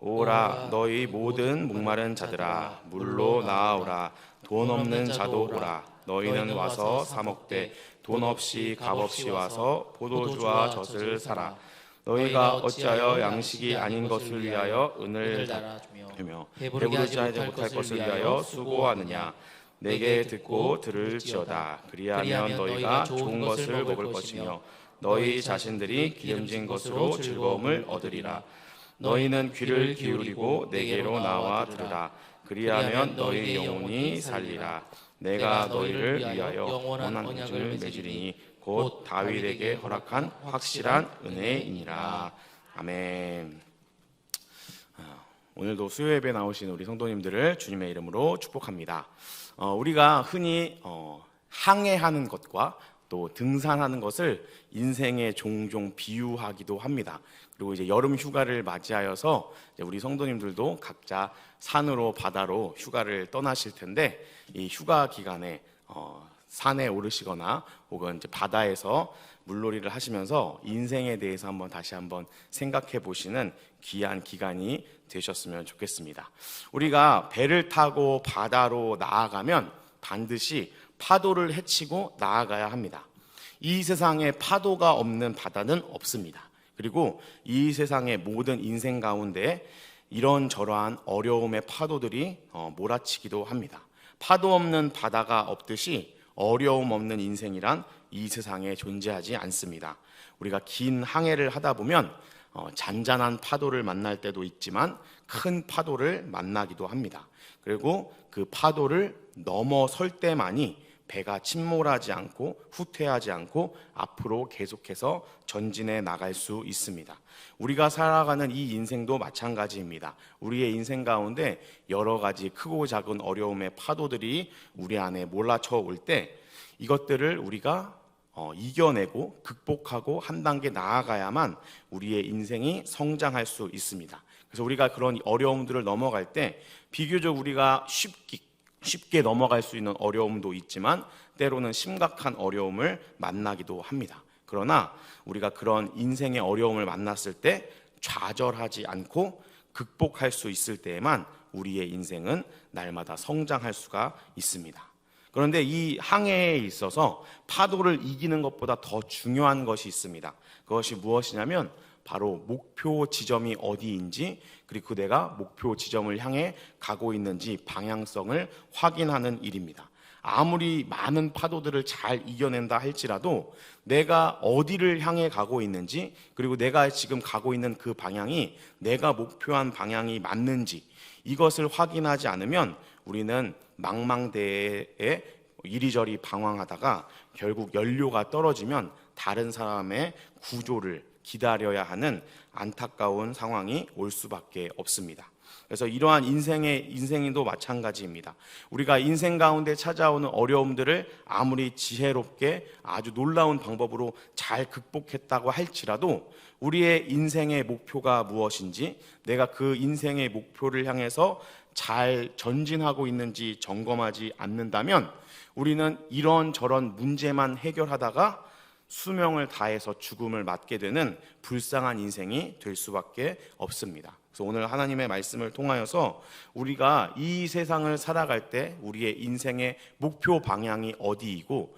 오라 너희 모든 목마른 자들아 물로 나아오라. 돈 없는 자도 오라. 너희는 와서 사 먹되 돈 없이 값 없이 와서 포도주와 젖을 사라. 너희가 어찌하여 양식이 아닌 것을 위하여 은을 달아주며 배부르지 못할 것을 위하여 수고하느냐. 내게 듣고 들을지어다. 그리하면 너희가 좋은 것을 먹을 것이며 너희 자신들이 기름진 것으로 즐거움을 얻으리라. 너희는 귀를 기울이고 내게로 나와 들으라. 그리하면 너희 영혼이 살리라. 내가 너희를 위하여 영원한 언약을 맺으리니 곧 다윗에게 허락한 확실한 은혜이니라. 아멘. 오늘도 수요 예배 나오신 우리 성도님들을 주님의 이름으로 축복합니다. 우리가 흔히 항해하는 것과 또 등산하는 것을 인생에 종종 비유하기도 합니다. 그리고 이제 여름 휴가를 맞이하여서 이제 우리 성도님들도 각자 산으로 바다로 휴가를 떠나실 텐데, 이 휴가 기간에 산에 오르시거나 혹은 이제 바다에서 물놀이를 하시면서 인생에 대해서 다시 한번 생각해 보시는 귀한 기간이 되셨으면 좋겠습니다. 우리가 배를 타고 바다로 나아가면 반드시 파도를 헤치고 나아가야 합니다. 이 세상에 파도가 없는 바다는 없습니다. 그리고 이 세상의 모든 인생 가운데 이런저러한 어려움의 파도들이 몰아치기도 합니다. 파도 없는 바다가 없듯이 어려움 없는 인생이란 이 세상에 존재하지 않습니다. 우리가 긴 항해를 하다 보면 잔잔한 파도를 만날 때도 있지만 큰 파도를 만나기도 합니다. 그리고 그 파도를 넘어설 때만이 배가 침몰하지 않고 후퇴하지 않고 앞으로 계속해서 전진해 나갈 수 있습니다. 우리가 살아가는 이 인생도 마찬가지입니다. 우리의 인생 가운데 여러 가지 크고 작은 어려움의 파도들이 우리 안에 몰아쳐 올 때 이것들을 우리가 이겨내고 극복하고 한 단계 나아가야만 우리의 인생이 성장할 수 있습니다. 그래서 우리가 그런 어려움들을 넘어갈 때 비교적 우리가 쉽게 넘어갈 수 있는 어려움도 있지만 때로는 심각한 어려움을 만나기도 합니다. 그러나 우리가 그런 인생의 어려움을 만났을 때 좌절하지 않고 극복할 수 있을 때에만 우리의 인생은 날마다 성장할 수가 있습니다. 그런데 이 항해에 있어서 파도를 이기는 것보다 더 중요한 것이 있습니다. 그것이 무엇이냐면 바로 목표 지점이 어디인지, 그리고 내가 목표 지점을 향해 가고 있는지 방향성을 확인하는 일입니다. 아무리 많은 파도들을 잘 이겨낸다 할지라도 내가 어디를 향해 가고 있는지, 그리고 내가 지금 가고 있는 그 방향이 내가 목표한 방향이 맞는지, 이것을 확인하지 않으면 우리는 망망대해에 이리저리 방황하다가 결국 연료가 떨어지면 다른 사람의 구조를 기다려야 하는 안타까운 상황이 올 수밖에 없습니다. 그래서 이러한 인생도 마찬가지입니다. 우리가 인생 가운데 찾아오는 어려움들을 아무리 지혜롭게 아주 놀라운 방법으로 잘 극복했다고 할지라도 우리의 인생의 목표가 무엇인지, 내가 그 인생의 목표를 향해서 잘 전진하고 있는지 점검하지 않는다면 우리는 이런저런 문제만 해결하다가 수명을 다해서 죽음을 맞게 되는 불쌍한 인생이 될 수밖에 없습니다. 그래서 오늘 하나님의 말씀을 통하여서 우리가 이 세상을 살아갈 때 우리의 인생의 목표 방향이 어디이고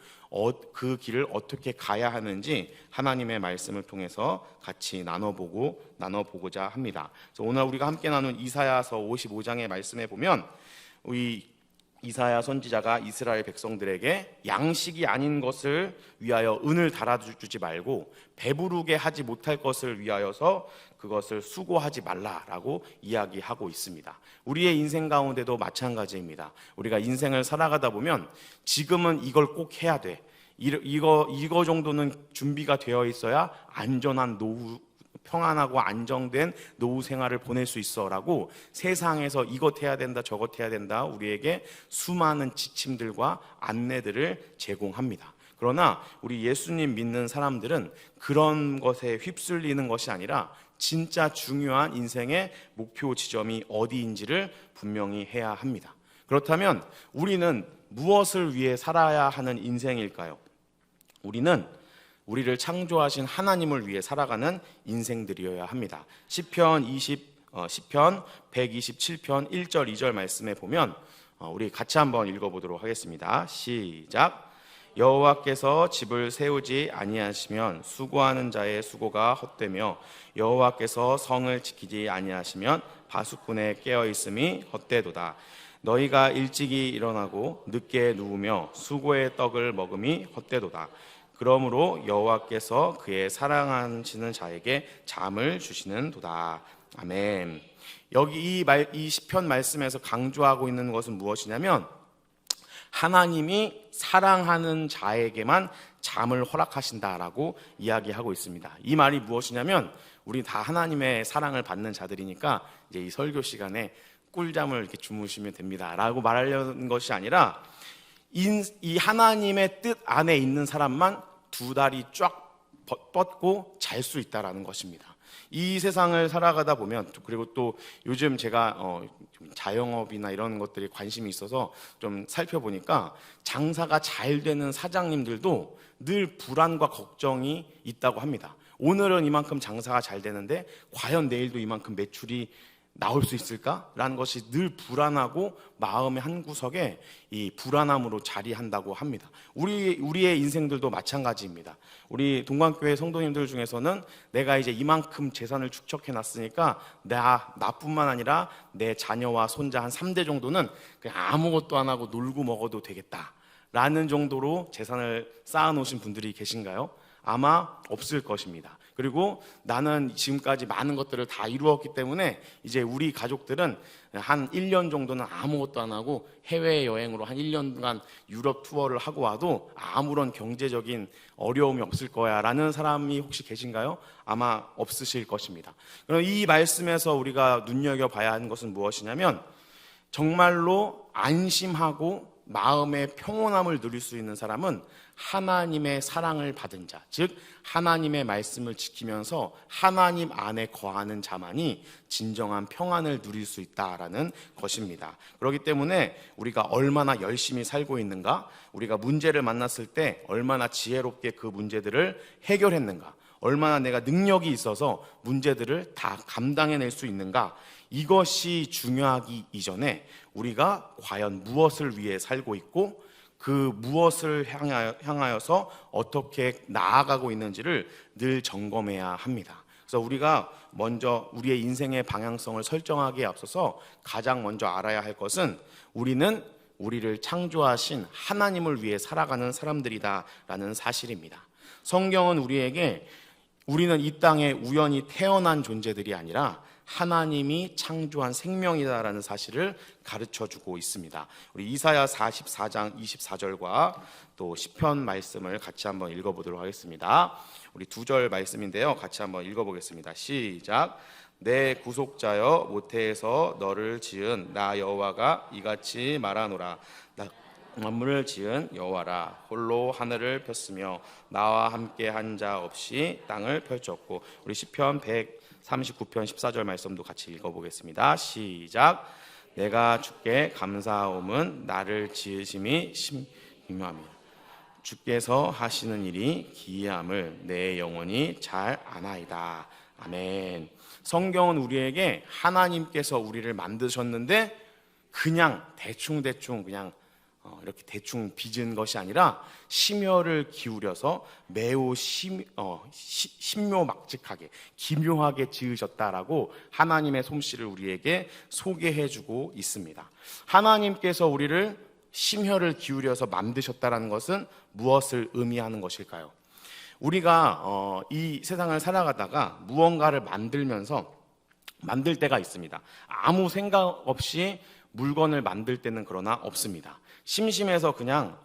그 길을 어떻게 가야 하는지 하나님의 말씀을 통해서 같이 나눠보고자 합니다. 그래서 오늘 우리가 함께 나눈 이사야서 55장의 말씀에 보면 우리 이사야 선지자가 이스라엘 백성들에게 양식이 아닌 것을 위하여 은을 달아주지 말고 배부르게 하지 못할 것을 위하여서 그것을 수고하지 말라라고 이야기하고 있습니다. 우리의 인생 가운데도 마찬가지입니다. 우리가 인생을 살아가다 보면 지금은 이걸 꼭 해야 돼. 이거 정도는 준비가 되어 있어야 안전한 노후, 평안하고 안정된 노후 생활을 보낼 수 있어라고 세상에서 이것 해야 된다 저것 해야 된다 우리에게 수많은 지침들과 안내들을 제공합니다. 그러나 우리 예수님 믿는 사람들은 그런 것에 휩쓸리는 것이 아니라 진짜 중요한 인생의 목표 지점이 어디인지를 분명히 해야 합니다. 그렇다면 우리는 무엇을 위해 살아야 하는 인생일까요? 우리는 우리를 창조하신 하나님을 위해 살아가는 인생들이어야 합니다. 시편 시편 127편 1절 2절 말씀에 보면 우리 같이 한번 읽어보도록 하겠습니다. 시작. 여호와께서 집을 세우지 아니하시면 수고하는 자의 수고가 헛되며 여호와께서 성을 지키지 아니하시면 바수꾼의 깨어있음이 헛되도다. 너희가 일찍이 일어나고 늦게 누우며 수고의 떡을 먹음이 헛되도다. 그러므로 여호와께서 그의 사랑하시는 자에게 잠을 주시는도다. 아멘. 여기 이 시편 말씀에서 강조하고 있는 것은 무엇이냐면 하나님이 사랑하는 자에게만 잠을 허락하신다라고 이야기하고 있습니다. 이 말이 무엇이냐면 우리 다 하나님의 사랑을 받는 자들이니까 이제 이 설교 시간에 꿀잠을 이렇게 주무시면 됩니다라고 말하려는 것이 아니라 이 하나님의 뜻 안에 있는 사람만 두 다리 쫙 뻗고 잘 수 있다라는 것입니다. 이 세상을 살아가다 보면 그리고 또 요즘 제가 자영업이나 이런 것들이 관심이 있어서 좀 살펴보니까 장사가 잘 되는 사장님들도 늘 불안과 걱정이 있다고 합니다. 오늘은 이만큼 장사가 잘 되는데 과연 내일도 이만큼 매출이 나올 수 있을까라는 것이 늘 불안하고 마음의 한 구석에 이 불안함으로 자리한다고 합니다. 우리의 인생들도 마찬가지입니다. 우리 동관교회 성도님들 중에서는 내가 이제 이만큼 재산을 축적해 놨으니까 나뿐만 아니라 내 자녀와 손자 한 3대 정도는 그냥 아무것도 안 하고 놀고 먹어도 되겠다라는 정도로 재산을 쌓아 놓으신 분들이 계신가요? 아마 없을 것입니다. 그리고 나는 지금까지 많은 것들을 다 이루었기 때문에 이제 우리 가족들은 한 1년 정도는 아무것도 안 하고 해외여행으로 한 1년간 유럽 투어를 하고 와도 아무런 경제적인 어려움이 없을 거야 라는 사람이 혹시 계신가요? 아마 없으실 것입니다. 그럼 이 말씀에서 우리가 눈여겨봐야 하는 것은 무엇이냐면 정말로 안심하고 마음의 평온함을 누릴 수 있는 사람은 하나님의 사랑을 받은 자, 즉 하나님의 말씀을 지키면서 하나님 안에 거하는 자만이 진정한 평안을 누릴 수 있다라는 것입니다. 그렇기 때문에 우리가 얼마나 열심히 살고 있는가, 우리가 문제를 만났을 때 얼마나 지혜롭게 그 문제들을 해결했는가, 얼마나 내가 능력이 있어서 문제들을 다 감당해낼 수 있는가, 이것이 중요하기 이전에 우리가 과연 무엇을 위해 살고 있고 그 무엇을 향하여서 어떻게 나아가고 있는지를 늘 점검해야 합니다. 그래서 우리가 먼저 우리의 인생의 방향성을 설정하기에 앞서서 가장 먼저 알아야 할 것은 우리는 우리를 창조하신 하나님을 위해 살아가는 사람들이다라는 사실입니다. 성경은 우리는 이 땅에 우연히 태어난 존재들이 아니라 하나님이 창조한 생명이다라는 사실을 가르쳐주고 있습니다. 우리 이사야 44장 24절과 또 시편 말씀을 같이 한번 읽어보도록 하겠습니다. 우리 2절 말씀인데요, 같이 한번 읽어보겠습니다. 시작. 내 구속자여 모태에서 너를 지은 나 여호와가 이같이 말하노라. 만물을 지은 여호와라. 홀로 하늘을 폈으며 나와 함께 한 자 없이 땅을 펼쳤고. 우리 시편 139편 14절 말씀도 같이 읽어보겠습니다. 시작. 내가 주께 감사하옴은 나를 지으심이 기묘함이라. 주께서 하시는 일이 기이함을 내 영혼이 잘 아나이다. 아멘. 성경은 우리에게 하나님께서 우리를 만드셨는데 그냥 대충 그냥 이렇게 대충 빚은 것이 아니라 심혈을 기울여서 매우 신묘막직하게 기묘하게 지으셨다라고 하나님의 솜씨를 우리에게 소개해주고 있습니다. 하나님께서 우리를 심혈을 기울여서 만드셨다라는 것은 무엇을 의미하는 것일까요? 우리가 이 세상을 살아가다가 무언가를 만들 때가 있습니다. 아무 생각 없이 물건을 만들 때는 그러나 없습니다. 심심해서 그냥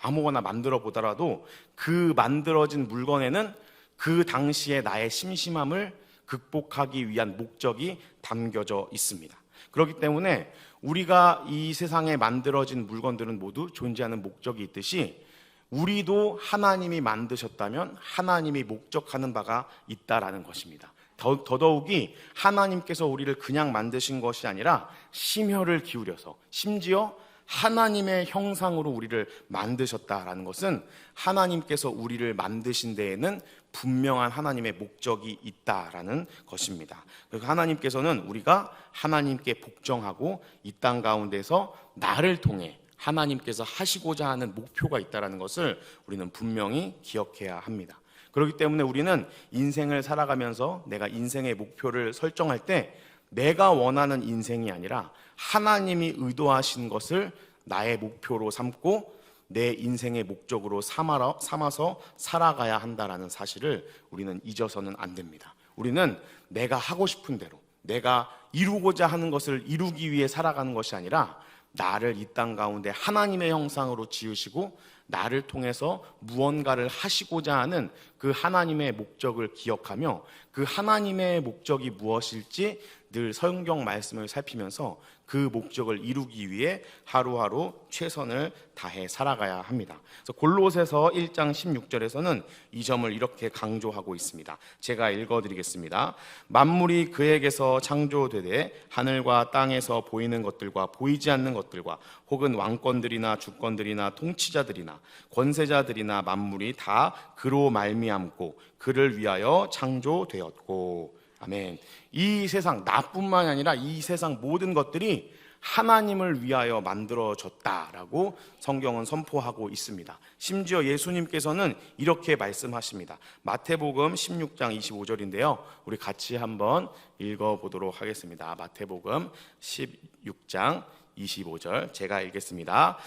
아무거나 만들어 보더라도 그 만들어진 물건에는 그 당시에 나의 심심함을 극복하기 위한 목적이 담겨져 있습니다. 그렇기 때문에 우리가 이 세상에 만들어진 물건들은 모두 존재하는 목적이 있듯이 우리도 하나님이 만드셨다면 하나님이 목적하는 바가 있다라는 것입니다. 더더욱이 하나님께서 우리를 그냥 만드신 것이 아니라 심혈을 기울여서 심지어 하나님의 형상으로 우리를 만드셨다라는 것은 하나님께서 우리를 만드신 데에는 분명한 하나님의 목적이 있다라는 것입니다. 그래서 하나님께서는 우리가 하나님께 복종하고 이 땅 가운데서 나를 통해 하나님께서 하시고자 하는 목표가 있다라는 것을 우리는 분명히 기억해야 합니다. 그렇기 때문에 우리는 인생을 살아가면서 내가 인생의 목표를 설정할 때 내가 원하는 인생이 아니라 하나님이 의도하신 것을 나의 목표로 삼고 내 인생의 목적으로 삼아서 살아가야 한다라는 사실을 우리는 잊어서는 안 됩니다. 우리는 내가 하고 싶은 대로 내가 이루고자 하는 것을 이루기 위해 살아가는 것이 아니라 나를 이 땅 가운데 하나님의 형상으로 지으시고 나를 통해서 무언가를 하시고자 하는 그 하나님의 목적을 기억하며 그 하나님의 목적이 무엇일지 늘 성경 말씀을 살피면서 그 목적을 이루기 위해 하루하루 최선을 다해 살아가야 합니다. 그래서 골로새서 1장 16절에서는 이 점을 이렇게 강조하고 있습니다. 제가 읽어드리겠습니다. 만물이 그에게서 창조되되 하늘과 땅에서 보이는 것들과 보이지 않는 것들과 혹은 왕권들이나 주권들이나 통치자들이나 권세자들이나 만물이 다 그로 말미암고 그를 위하여 창조되었고. 아멘. 이 세상 나뿐만 아니라 이 세상 모든 것들이 하나님을 위하여 만들어졌다라고 성경은 선포하고 있습니다. 심지어 예수님께서는 이렇게 말씀하십니다. 마태복음 16장 25절인데요. 우리 같이 한번 읽어보도록 하겠습니다. 마태복음 16장 25절 제가 읽겠습니다.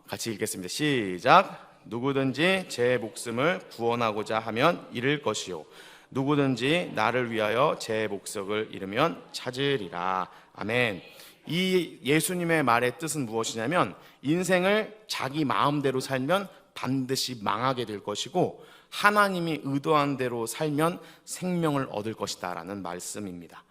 같이 읽겠습니다. 시작. 누구든지 제 목숨을 구원하고자 하면 잃을 것이요 누구든지 나를 위하여 제 목적을 잃으면 찾으리라. 아멘. 이 예수님의 말의 뜻은 무엇이냐면 인생을 자기 마음대로 살면 반드시 망하게 될 것이고 하나님이 의도한 대로 살면 생명을 얻을 것이다 라는 말씀입니다.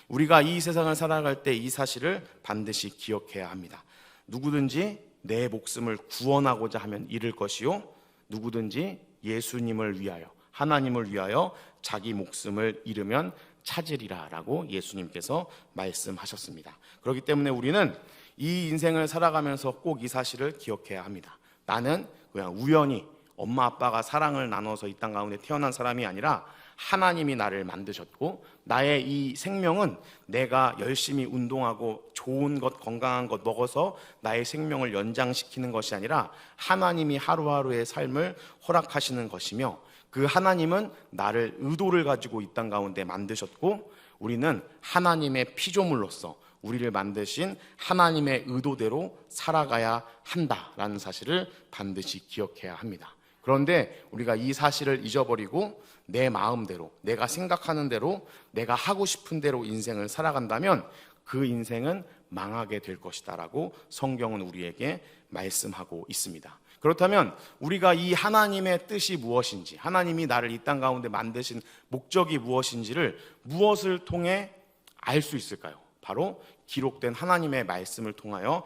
우리가 이 세상을 살아갈 때 이 사실을 반드시 기억해야 합니다. 누구든지 내 목숨을 구원하고자 하면 잃을 것이요 누구든지 예수님을 위하여 하나님을 위하여 자기 목숨을 잃으면 찾으리라 라고 예수님께서 말씀하셨습니다. 그렇기 때문에 우리는 이 인생을 살아가면서 꼭 이 사실을 기억해야 합니다. 나는 그냥 우연히 엄마 아빠가 사랑을 나눠서 이 땅 가운데 태어난 사람이 아니라 하나님이 나를 만드셨고 나의 이 생명은 내가 열심히 운동하고 좋은 것 건강한 것 먹어서 나의 생명을 연장시키는 것이 아니라 하나님이 하루하루의 삶을 허락하시는 것이며 그 하나님은 나를 의도를 가지고 이 땅 가운데 만드셨고 우리는 하나님의 피조물로서 우리를 만드신 하나님의 의도대로 살아가야 한다라는 사실을 반드시 기억해야 합니다. 그런데 우리가 이 사실을 잊어버리고 내 마음대로 내가 생각하는 대로 내가 하고 싶은 대로 인생을 살아간다면 그 인생은 망하게 될 것이다 라고 성경은 우리에게 말씀하고 있습니다. 그렇다면 우리가 이 하나님의 뜻이 무엇인지 하나님이 나를 이 땅 가운데 만드신 목적이 무엇인지를 무엇을 통해 알 수 있을까요? 바로 기록된 하나님의 말씀을 통하여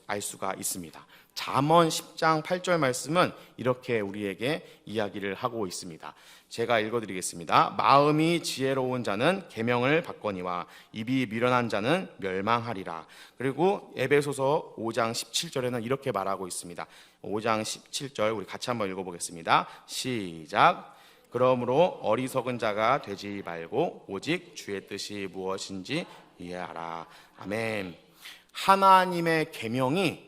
알 수가 있습니다. 잠언 10장 8절 말씀은 이렇게 우리에게 이야기를 하고 있습니다. 제가 읽어드리겠습니다. 마음이 지혜로운 자는 계명을 받거니와 입이 미련한 자는 멸망하리라. 그리고 에베소서 5장 17절에는 이렇게 말하고 있습니다. 5장 17절 우리 같이 한번 읽어보겠습니다. 시작. 그러므로 어리석은 자가 되지 말고 오직 주의 뜻이 무엇인지 이해하라. 아멘. 하나님의 계명이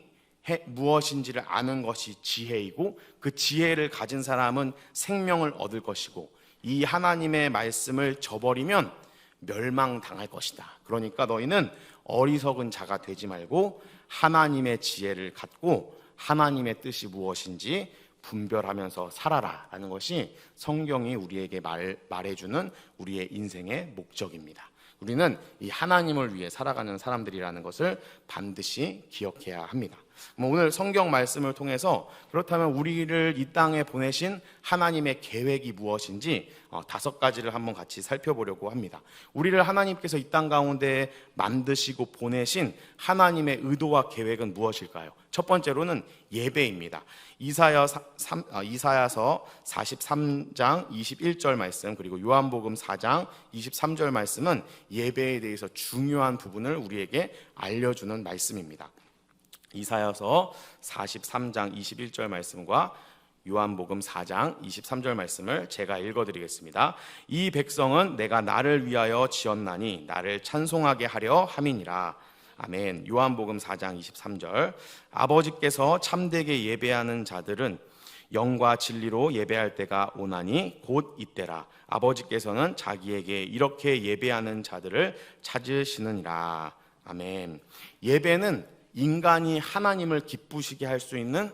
무엇인지를 아는 것이 지혜이고 그 지혜를 가진 사람은 생명을 얻을 것이고 이 하나님의 말씀을 저버리면 멸망당할 것이다. 그러니까 너희는 어리석은 자가 되지 말고 하나님의 지혜를 갖고 하나님의 뜻이 무엇인지 분별하면서 살아라 라는 것이 성경이 우리에게 말해주는 우리의 인생의 목적입니다. 우리는 이 하나님을 위해 살아가는 사람들이라는 것을 반드시 기억해야 합니다. 오늘 성경 말씀을 통해서 그렇다면 우리를 이 땅에 보내신 하나님의 계획이 무엇인지 5가지를 한번 같이 살펴보려고 합니다. 우리를 하나님께서 이 땅 가운데 만드시고 보내신 하나님의 의도와 계획은 무엇일까요? 첫 번째로는 예배입니다. 이사야서 43장 21절 말씀 그리고 요한복음 4장 23절 말씀은 예배에 대해서 중요한 부분을 우리에게 알려주는 말씀입니다. 이사야서 43장 21절 말씀과 요한복음 4장 23절 말씀을 제가 읽어드리겠습니다. 이 백성은 내가 나를 위하여 지었나니 나를 찬송하게 하려 함이니라. 아멘. 요한복음 4장 23절. 아버지께서 참되게 예배하는 자들은 영과 진리로 예배할 때가 오나니 곧 이때라. 아버지께서는 자기에게 이렇게 예배하는 자들을 찾으시느니라. 아멘. 예배는 인간이 하나님을 기쁘시게 할 수 있는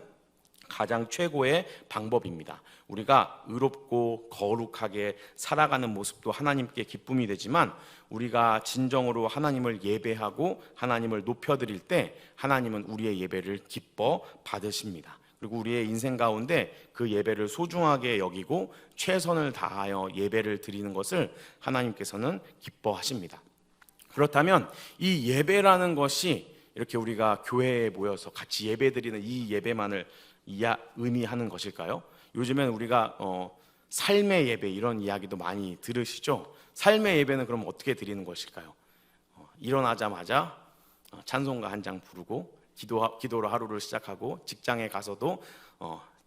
가장 최고의 방법입니다. 우리가 의롭고 거룩하게 살아가는 모습도 하나님께 기쁨이 되지만, 우리가 진정으로 하나님을 예배하고 하나님을 높여드릴 때 하나님은 우리의 예배를 기뻐 받으십니다. 그리고 우리의 인생 가운데 그 예배를 소중하게 여기고 최선을 다하여 예배를 드리는 것을 하나님께서는 기뻐하십니다. 그렇다면 이 예배라는 것이 이렇게 우리가 교회에 모여서 같이 예배드리는 이 예배만을 의미하는 것일까요? 요즘엔 우리가 삶의 예배 이런 이야기도 많이 들으시죠? 삶의 예배는 그럼 어떻게 드리는 것일까요? 일어나자마자 찬송가 한 장 부르고 기도로 하루를 시작하고, 직장에 가서도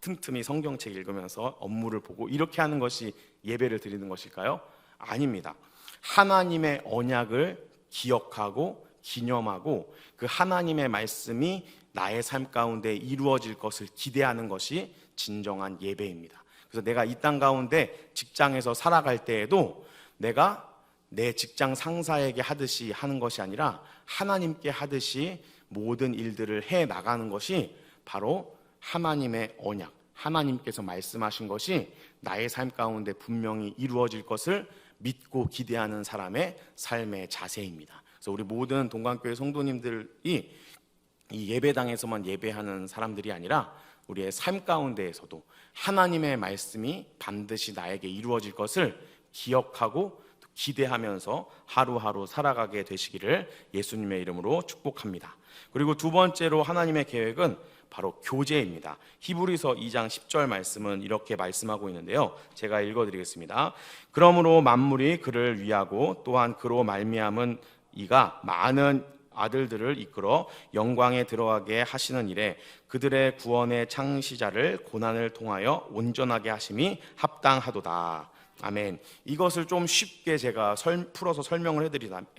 틈틈이 성경책 읽으면서 업무를 보고, 이렇게 하는 것이 예배를 드리는 것일까요? 아닙니다. 하나님의 언약을 기억하고 기념하고 그 하나님의 말씀이 나의 삶 가운데 이루어질 것을 기대하는 것이 진정한 예배입니다. 그래서 내가 이 땅 가운데 직장에서 살아갈 때에도 내가 내 직장 상사에게 하듯이 하는 것이 아니라 하나님께 하듯이 모든 일들을 해 나가는 것이 바로 하나님의 언약, 하나님께서 말씀하신 것이 나의 삶 가운데 분명히 이루어질 것을 믿고 기대하는 사람의 삶의 자세입니다. 그래서 우리 모든 동관교회 성도님들이 이 예배당에서만 예배하는 사람들이 아니라 우리의 삶 가운데에서도 하나님의 말씀이 반드시 나에게 이루어질 것을 기억하고 기대하면서 하루하루 살아가게 되시기를 예수님의 이름으로 축복합니다. 그리고 두 번째로 하나님의 계획은 바로 교제입니다. 히브리서 2장 10절 말씀은 이렇게 말씀하고 있는데요, 제가 읽어드리겠습니다. 그러므로 만물이 그를 위하고 또한 그로 말미암은 이가 많은 아들들을 이끌어 영광에 들어가게 하시는 일에 그들의 구원의 창시자를 고난을 통하여 온전하게 하심이 합당하도다. 아멘. 이것을 좀 쉽게 제가 풀어서 설명을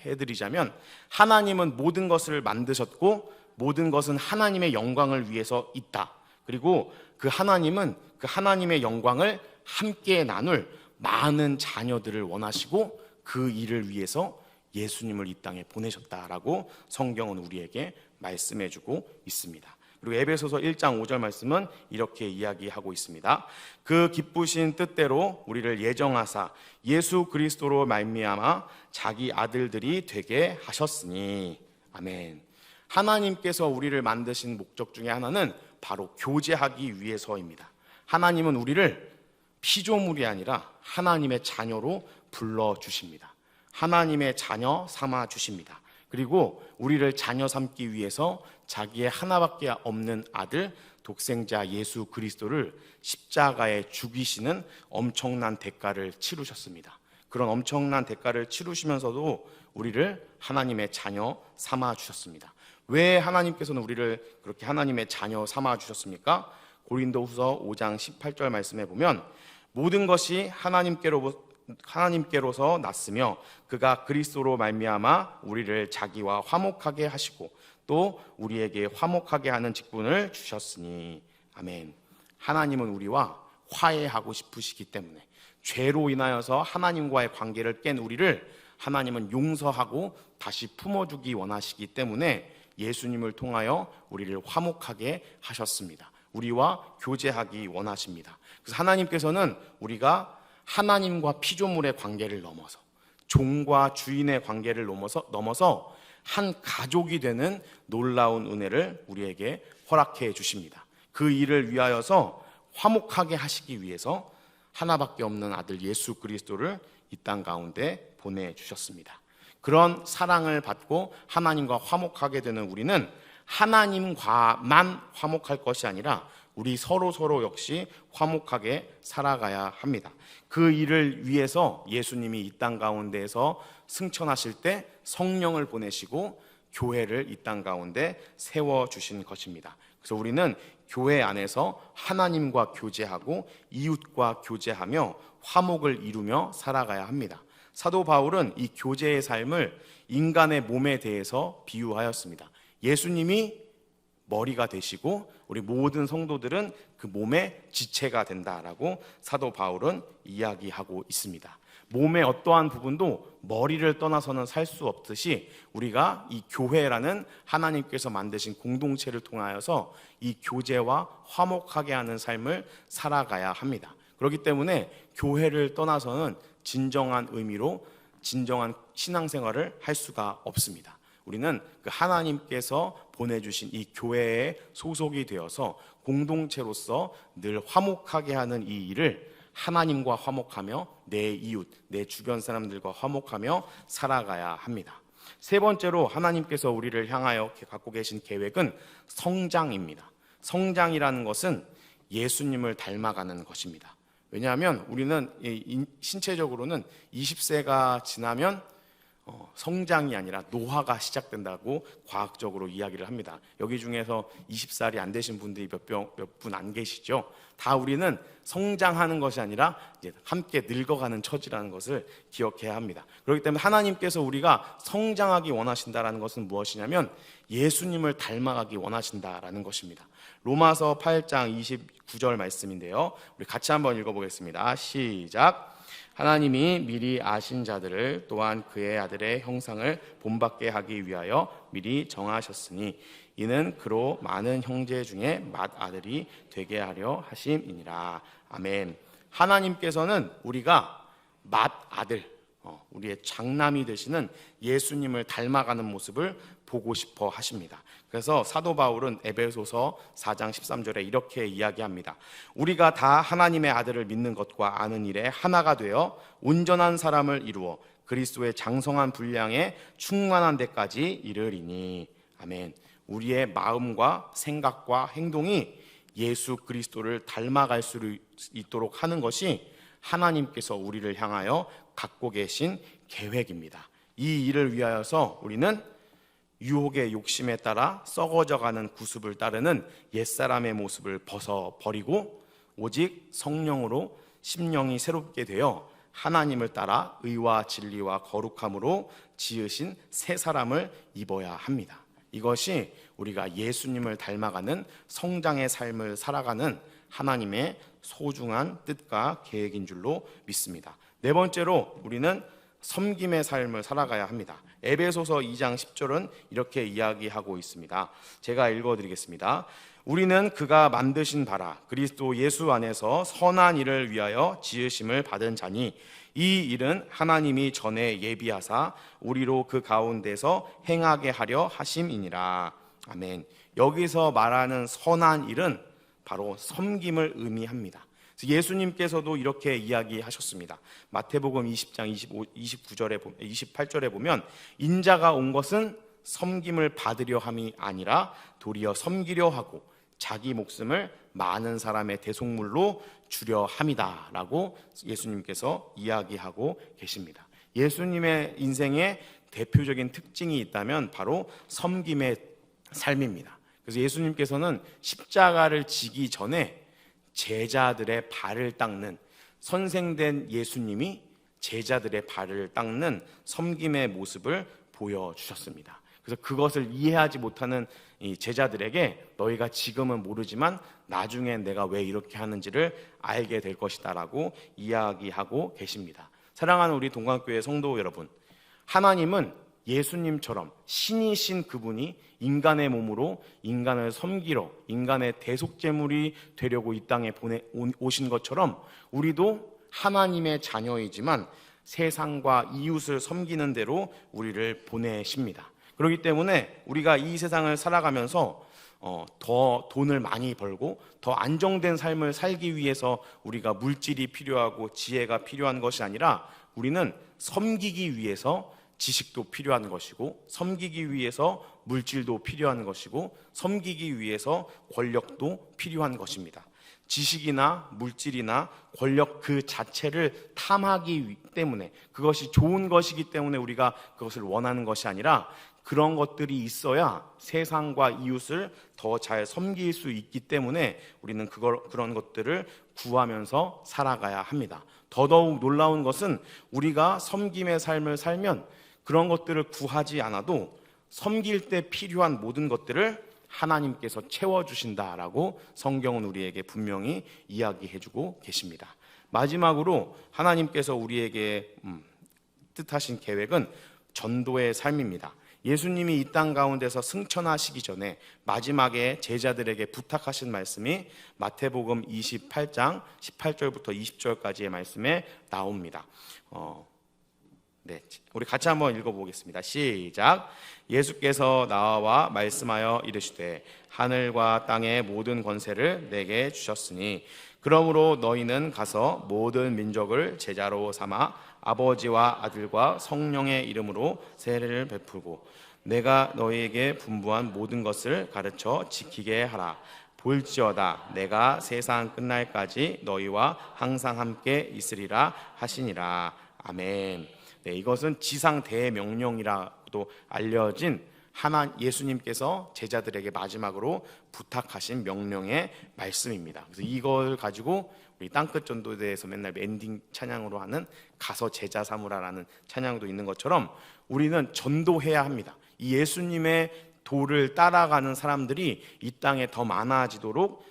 해드리자면, 하나님은 모든 것을 만드셨고 모든 것은 하나님의 영광을 위해서 있다. 그리고 그 하나님은 그 하나님의 영광을 함께 나눌 많은 자녀들을 원하시고 그 일을 위해서 예수님을 이 땅에 보내셨다라고 성경은 우리에게 말씀해주고 있습니다. 그리고 에베소서 1장 5절 말씀은 이렇게 이야기하고 있습니다. 그 기쁘신 뜻대로 우리를 예정하사 예수 그리스도로 말미암아 자기 아들들이 되게 하셨으니. 아멘. 하나님께서 우리를 만드신 목적 중에 하나는 바로 교제하기 위해서입니다. 하나님은 우리를 피조물이 아니라 하나님의 자녀로 불러주십니다. 하나님의 자녀 삼아 주십니다. 그리고 우리를 자녀 삼기 위해서 자기의 하나밖에 없는 아들 독생자 예수 그리스도를 십자가에 죽이시는 엄청난 대가를 치르셨습니다. 그런 엄청난 대가를 치르시면서도 우리를 하나님의 자녀 삼아 주셨습니다. 왜 하나님께서는 우리를 그렇게 하나님의 자녀 삼아 주셨습니까? 고린도후서 5장 18절 말씀에 보면 모든 것이 하나님께로서 났으며 그가 그리스도로 말미암아 우리를 자기와 화목하게 하시고 또 우리에게 화목하게 하는 직분을 주셨으니. 아멘. 하나님은 우리와 화해하고 싶으시기 때문에, 죄로 인하여서 하나님과의 관계를 깬 우리를 하나님은 용서하고 다시 품어주기 원하시기 때문에 예수님을 통하여 우리를 화목하게 하셨습니다. 우리와 교제하기 원하십니다. 그래서 하나님께서는 우리가 하나님과 피조물의 관계를 넘어서, 종과 주인의 관계를 넘어서 한 가족이 되는 놀라운 은혜를 우리에게 허락해 주십니다. 그 일을 위하여서 화목하게 하시기 위해서 하나밖에 없는 아들 예수 그리스도를 이 땅 가운데 보내주셨습니다. 그런 사랑을 받고 하나님과 화목하게 되는 우리는 하나님과만 화목할 것이 아니라 우리 서로 역시 화목하게 살아가야 합니다. 그 일을 위해서 예수님이 이 땅 가운데에서 승천하실 때 성령을 보내시고 교회를 이 땅 가운데 세워주신 것입니다. 그래서 우리는 교회 안에서 하나님과 교제하고 이웃과 교제하며 화목을 이루며 살아가야 합니다. 사도 바울은 이 교제의 삶을 인간의 몸에 대해서 비유하였습니다. 예수님이 머리가 되시고 우리 모든 성도들은 그 몸의 지체가 된다라고 사도 바울은 이야기하고 있습니다. 몸의 어떠한 부분도 머리를 떠나서는 살 수 없듯이 우리가 이 교회라는 하나님께서 만드신 공동체를 통하여서 이 교제와 화목하게 하는 삶을 살아가야 합니다. 그렇기 때문에 교회를 떠나서는 진정한 의미로 진정한 신앙생활을 할 수가 없습니다. 우리는 그 하나님께서 보내주신 이 교회에 소속이 되어서 공동체로서 늘 화목하게 하는 이 일을 하나님과 화목하며 내 이웃, 내 주변 사람들과 화목하며 살아가야 합니다. 세 번째로 하나님께서 우리를 향하여 갖고 계신 계획은 성장입니다. 성장이라는 것은 예수님을 닮아가는 것입니다. 왜냐하면 우리는 신체적으로는 20세가 지나면 성장이 아니라 노화가 시작된다고 과학적으로 이야기를 합니다. 여기 중에서 20살이 안 되신 분들이 몇 분 안 계시죠? 다 우리는 성장하는 것이 아니라 이제 함께 늙어가는 처지라는 것을 기억해야 합니다. 그렇기 때문에 하나님께서 우리가 성장하기 원하신다라는 것은 무엇이냐면 예수님을 닮아가기 원하신다라는 것입니다. 로마서 8장 29절 말씀인데요. 우리 같이 한번 읽어보겠습니다. 시작. 하나님이 미리 아신 자들을 또한 그의 아들의 형상을 본받게 하기 위하여 미리 정하셨으니 이는 그로 많은 형제 중에 맏아들이 되게 하려 하심이니라. 아멘. 하나님께서는 우리가 맏아들, 우리의 장남이 되시는 예수님을 닮아가는 모습을 보고 싶어 하십니다. 그래서 사도 바울은 에베소서 4장 13절에 이렇게 이야기합니다. 우리가 다 하나님의 아들을 믿는 것과 아는 일에 하나가 되어 온전한 사람을 이루어 그리스도의 장성한 분량에 충만한 데까지 이르리니. 아멘. 우리의 마음과 생각과 행동이 예수 그리스도를 닮아갈 수 있도록 하는 것이 하나님께서 우리를 향하여 갖고 계신 계획입니다. 이 일을 위하여서 우리는 유혹의 욕심에 따라 썩어져가는 구습을 따르는 옛사람의 모습을 벗어버리고 오직 성령으로 심령이 새롭게 되어 하나님을 따라 의와 진리와 거룩함으로 지으신 새 사람을 입어야 합니다. 이것이 우리가 예수님을 닮아가는 성장의 삶을 살아가는 하나님의 소중한 뜻과 계획인 줄로 믿습니다. 네 번째로 우리는 섬김의 삶을 살아가야 합니다. 에베소서 2장 10절은 이렇게 이야기하고 있습니다. 제가 읽어드리겠습니다. 우리는 그가 만드신 바라 그리스도 예수 안에서 선한 일을 위하여 지으심을 받은 자니 이 일은 하나님이 전에 예비하사 우리로 그 가운데서 행하게 하려 하심이니라. 아멘. 여기서 말하는 선한 일은 바로 섬김을 의미합니다. 예수님께서도 이렇게 이야기하셨습니다. 마태복음 20장 28절에 보면 인자가 온 것은 섬김을 받으려 함이 아니라 도리어 섬기려 하고 자기 목숨을 많은 사람의 대속물로 주려 함이다 라고 예수님께서 이야기하고 계십니다. 예수님의 인생에 대표적인 특징이 있다면 바로 섬김의 삶입니다. 그래서 예수님께서는 십자가를 지기 전에 제자들의 발을 닦는, 선생된 예수님이 제자들의 발을 닦는 섬김의 모습을 보여주셨습니다. 그래서 그것을 이해하지 못하는 이 제자들에게 너희가 지금은 모르지만 나중에 내가 왜 이렇게 하는지를 알게 될 것이다 라고 이야기하고 계십니다. 사랑하는 우리 동관교회 성도 여러분, 하나님은 예수님처럼 신이신 그분이 인간의 몸으로 인간을 섬기러 인간의 대속제물이 되려고 이 땅에 오신 것처럼 우리도 하나님의 자녀이지만 세상과 이웃을 섬기는 대로 우리를 보내십니다. 그렇기 때문에 우리가 이 세상을 살아가면서 더 돈을 많이 벌고 더 안정된 삶을 살기 위해서 우리가 물질이 필요하고 지혜가 필요한 것이 아니라 우리는 섬기기 위해서 지식도 필요한 것이고 섬기기 위해서 물질도 필요한 것이고 섬기기 위해서 권력도 필요한 것입니다. 지식이나 물질이나 권력 그 자체를 탐하기 때문에, 그것이 좋은 것이기 때문에 우리가 그것을 원하는 것이 아니라 그런 것들이 있어야 세상과 이웃을 더 잘 섬길 수 있기 때문에 우리는 그런 것들을 구하면서 살아가야 합니다. 더더욱 놀라운 것은 우리가 섬김의 삶을 살면 그런 것들을 구하지 않아도 섬길 때 필요한 모든 것들을 하나님께서 채워주신다라고 성경은 우리에게 분명히 이야기해주고 계십니다. 마지막으로 하나님께서 우리에게 뜻하신 계획은 전도의 삶입니다. 예수님이 이 땅 가운데서 승천하시기 전에 마지막에 제자들에게 부탁하신 말씀이 마태복음 28장 18절부터 20절까지의 말씀에 나옵니다. 우리 같이 한번 읽어보겠습니다. 시작. 예수께서 나와 말씀하여 이르시되 하늘과 땅의 모든 권세를 내게 주셨으니 그러므로 너희는 가서 모든 민족을 제자로 삼아 아버지와 아들과 성령의 이름으로 세례를 베풀고 내가 너희에게 분부한 모든 것을 가르쳐 지키게 하라. 볼지어다 내가 세상 끝날까지 너희와 항상 함께 있으리라 하시니라. 아멘. 이것은 지상 대명령이라고도 알려진 예수님께서 제자들에게 마지막으로 부탁하신 명령의 말씀입니다. 그래서 이걸 가지고 우리 땅끝 전도대에서 맨날 엔딩 찬양으로 하는 가서 제자 삼으라라는 찬양도 있는 것처럼 우리는 전도해야 합니다. 이 예수님의 도를 따라가는 사람들이 이 땅에 더 많아지도록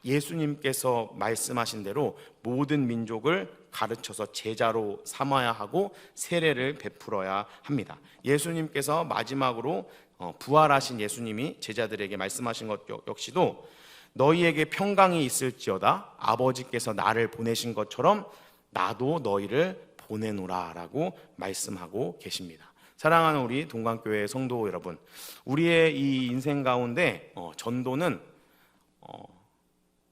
예수님께서 말씀하신 대로 모든 민족을 가르쳐서 제자로 삼아야 하고 세례를 베풀어야 합니다. 예수님께서 마지막으로 부활하신 예수님이 제자들에게 말씀하신 것 역시도 너희에게 평강이 있을지어다 아버지께서 나를 보내신 것처럼 나도 너희를 보내노라 라고 말씀하고 계십니다. 사랑하는 우리 동강교회 성도 여러분, 우리의 이 인생 가운데 전도는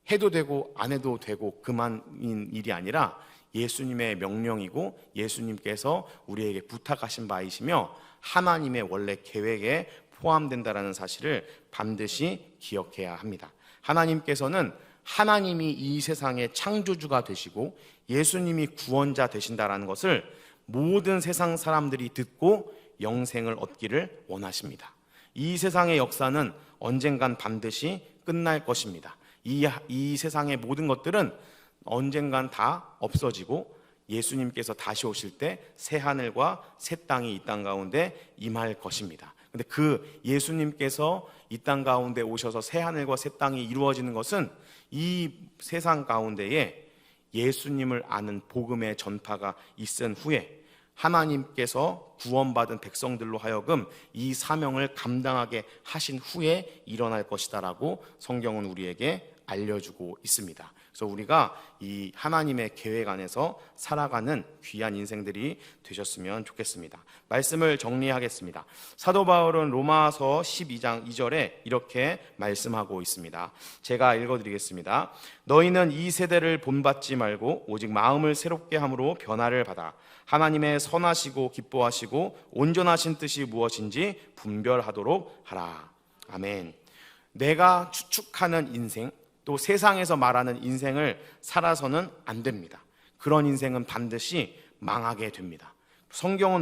해도 되고 안 해도 되고 그만인 일이 아니라 예수님의 명령이고 예수님께서 우리에게 부탁하신 바이시며 하나님의 원래 계획에 포함된다라는 사실을 반드시 기억해야 합니다. 하나님께서는 하나님이 이 세상의 창조주가 되시고 예수님이 구원자 되신다라는 것을 모든 세상 사람들이 듣고 영생을 얻기를 원하십니다. 이 세상의 역사는 언젠간 반드시 끝날 것입니다. 이 세상의 모든 것들은 언젠간 다 없어지고 예수님께서 다시 오실 때 새 하늘과 새 땅이 이 땅 가운데 임할 것입니다. 근데 그 예수님께서 이 땅 가운데 오셔서 새 하늘과 새 땅이 이루어지는 것은 이 세상 가운데에 예수님을 아는 복음의 전파가 있은 후에 하나님께서 구원받은 백성들로 하여금 이 사명을 감당하게 하신 후에 일어날 것이다라고 성경은 우리에게 알려주고 있습니다. 그래서 우리가 이 하나님의 계획 안에서 살아가는 귀한 인생들이 되셨으면 좋겠습니다. 말씀을 정리하겠습니다. 사도 바울은 로마서 12장 2절에 이렇게 말씀하고 있습니다. 제가 읽어드리겠습니다. 너희는 이 세대를 본받지 말고 오직 마음을 새롭게 함으로 변화를 받아 하나님의 선하시고 기뻐하시고 온전하신 뜻이 무엇인지 분별하도록 하라. 아멘. 내가 추측하는 인생, 또 세상에서 말하는 인생을 살아서는 안 됩니다. 그런 인생은 반드시 망하게 됩니다. 성경은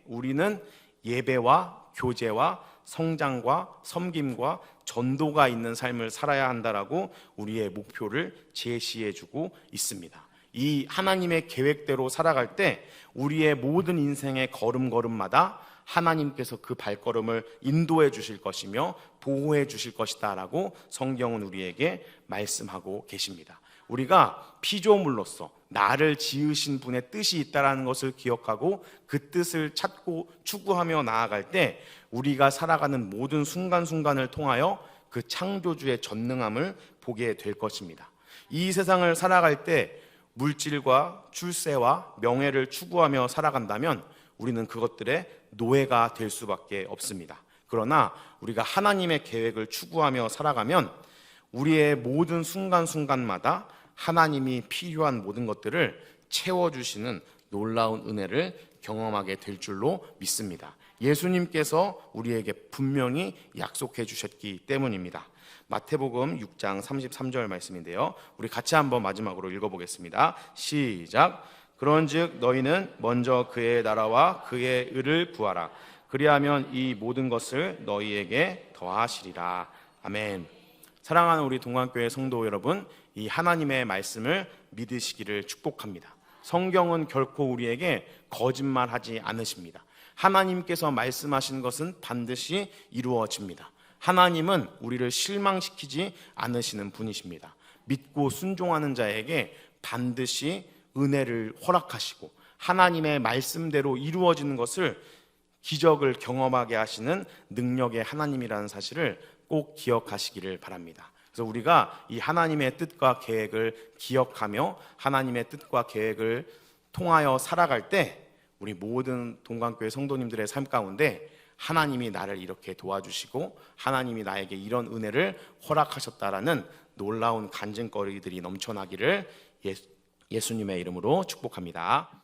우리는 예배와 교제와 성장과 섬김과 전도가 있는 삶을 살아야 한다라고 우리의 목표를 제시해주고 있습니다. 이 하나님의 계획대로 살아갈 때 우리의 모든 인생의 걸음걸음마다 하나님께서 그 발걸음을 인도해 주실 것이며 보호해 주실 것이다 라고 성경은 우리에게 말씀하고 계십니다. 우리가 피조물로서 나를 지으신 분의 뜻이 있다는 것을 기억하고 그 뜻을 찾고 추구하며 나아갈 때 우리가 살아가는 모든 순간순간을 통하여 그 창조주의 전능함을 보게 될 것입니다. 이 세상을 살아갈 때 물질과 출세와 명예를 추구하며 살아간다면 우리는 그것들의 노예가 될 수밖에 없습니다. 그러나 우리가 하나님의 계획을 추구하며 살아가면 우리의 모든 순간순간마다 하나님이 필요한 모든 것들을 채워주시는 놀라운 은혜를 경험하게 될 줄로 믿습니다. 예수님께서 우리에게 분명히 약속해 주셨기 때문입니다. 마태복음 6장 33절 말씀인데요, 우리 같이 한번 마지막으로 읽어보겠습니다. 시작. 그런즉 너희는 먼저 그의 나라와 그의 의를 구하라. 그리하면 이 모든 것을 너희에게 더하시리라. 아멘. 사랑하는 우리 동안교회 성도 여러분, 이 하나님의 말씀을 믿으시기를 축복합니다. 성경은 결코 우리에게 거짓말하지 않으십니다. 하나님께서 말씀하신 것은 반드시 이루어집니다. 하나님은 우리를 실망시키지 않으시는 분이십니다. 믿고 순종하는 자에게 반드시 은혜를 허락하시고 하나님의 말씀대로 이루어지는 것을, 기적을 경험하게 하시는 능력의 하나님이라는 사실을 꼭 기억하시기를 바랍니다. 그래서 우리가 이 하나님의 뜻과 계획을 기억하며 하나님의 뜻과 계획을 통하여 살아갈 때 우리 모든 동관교회 성도님들의 삶 가운데 하나님이 나를 이렇게 도와주시고 하나님이 나에게 이런 은혜를 허락하셨다라는 놀라운 간증거리들이 넘쳐나기를 예수님의 이름으로 축복합니다.